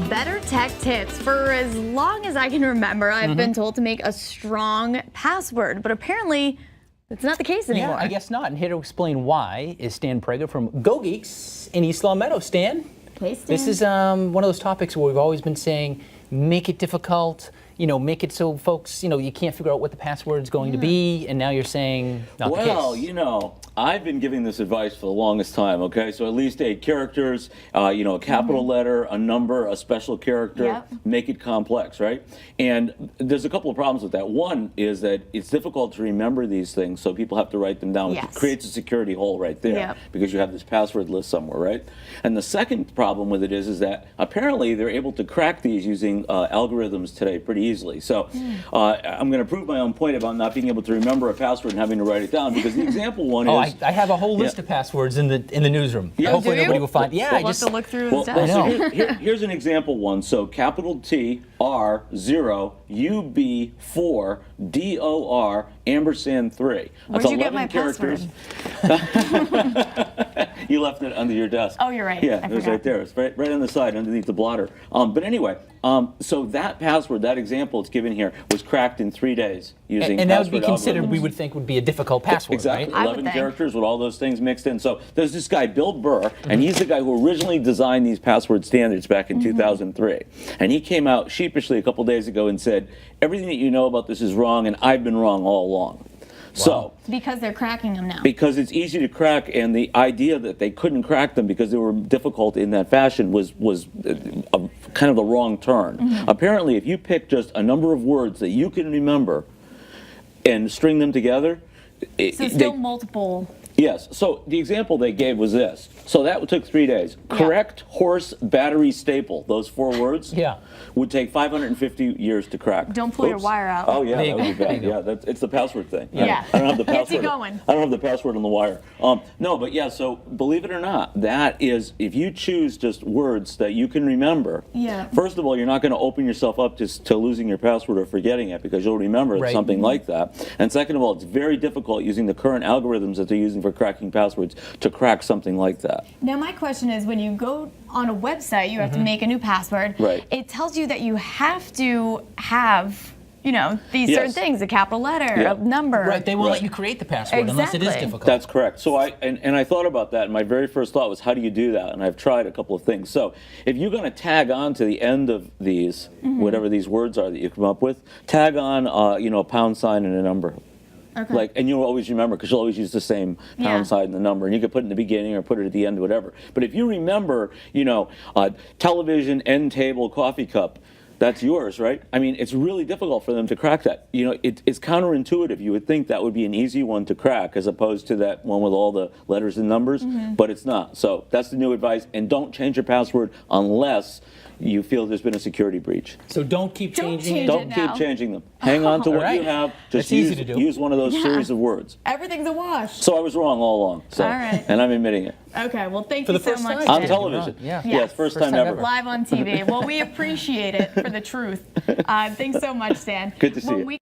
Better tech tips. For as long as I can remember, I've been told to make a strong password, but apparently it's not the case anymore. Yeah, I guess not. And here to explain why is Stan Prager from GoGeeks in East Long Meadow. Stan, Hey, Stan. this is one of those topics where we've always been saying, make it difficult, make it so folks, you can't figure out what the password is going to be, and now you're saying not the case. Well, I've been giving this advice for the longest time, okay? So at least 8 characters, a capital letter, a number, a special character, make it complex, right? And there's a couple of problems with that. One is that it's difficult to remember these things, so people have to write them down. Yes. It creates a security hole right there because you have this password list somewhere, right? And the second problem with it is that apparently they're able to crack these using algorithms today pretty easily. So I'm going to prove my own point about not being able to remember a password and having to write it down, because the example one is... I have a whole list of passwords in the newsroom. Hopefully nobody will find. Yeah, we'll have to look through the stuff. So here's an example one. So capital T R0 UB4 DOR ampersand 3. Where'd you get my characters. You left it under your desk. Oh, you're right. Yeah, it was right there. It's right on the side underneath the blotter. But anyway, so that password, that example it's given here, was cracked in 3 days using and that would be considered, algorithms. we would think, would be a difficult password, Exactly. right? 11 characters with all those things mixed in. So there's this guy, Bill Burr, and he's the guy who originally designed these password standards back in 2003. And he came out sheepishly a couple days ago and said, everything that you know about this is wrong, and I've been wrong all along. So, because they're cracking them now. Because it's easy to crack, and the idea that they couldn't crack them because they were difficult in that fashion was kind of the wrong turn. Apparently, if you pick just a number of words that you can remember and string them together... So still multiple... Yes. So the example they gave was this. So that took 3 days. Correct horse battery staple, those 4 words, would take 550 years to crack. Don't pull your wire out. Oh, yeah, that would be bad. Yeah, it's the password thing. Yeah. I don't have the password. Gets you going. I don't have the password on the wire. No, but yeah, so believe it or not, that is, if you choose just words that you can remember, first of all, you're not going to open yourself up to losing your password or forgetting it, because you'll remember something like that. And second of all, it's very difficult using the current algorithms that they're using for cracking passwords to crack something like that. Now my question is, when you go on a website, you have to make a new password. Right. It tells you that you have to have, these certain things, a capital letter, a number. Right, they won't let you create the password unless it is difficult. That's correct. So I thought about that, and my very first thought was, how do you do that? And I've tried a couple of things. So if you're going to tag on to the end of these, whatever these words are that you come up with, tag on, a pound sign and a number. Okay. And you'll always remember, because you'll always use the same pound sign and the number, and you can put it in the beginning or put it at the end, whatever. But if you remember, television, end table, coffee cup, that's yours, right? I mean, it's really difficult for them to crack that. It's counterintuitive. You would think that would be an easy one to crack, as opposed to that one with all the letters and numbers, but it's not. So that's the new advice. And don't change your password unless you feel there's been a security breach. So don't keep changing it. Don't keep changing them. Hang on to what you have. Just use one of those series of words. Everything's a wash. So I was wrong all along. So, all right. And I'm admitting it. Okay, well, thank you so much. On television. Yes, first time ever. Live on TV. Well, we appreciate it for the truth. Thanks so much, Stan. Good to see you.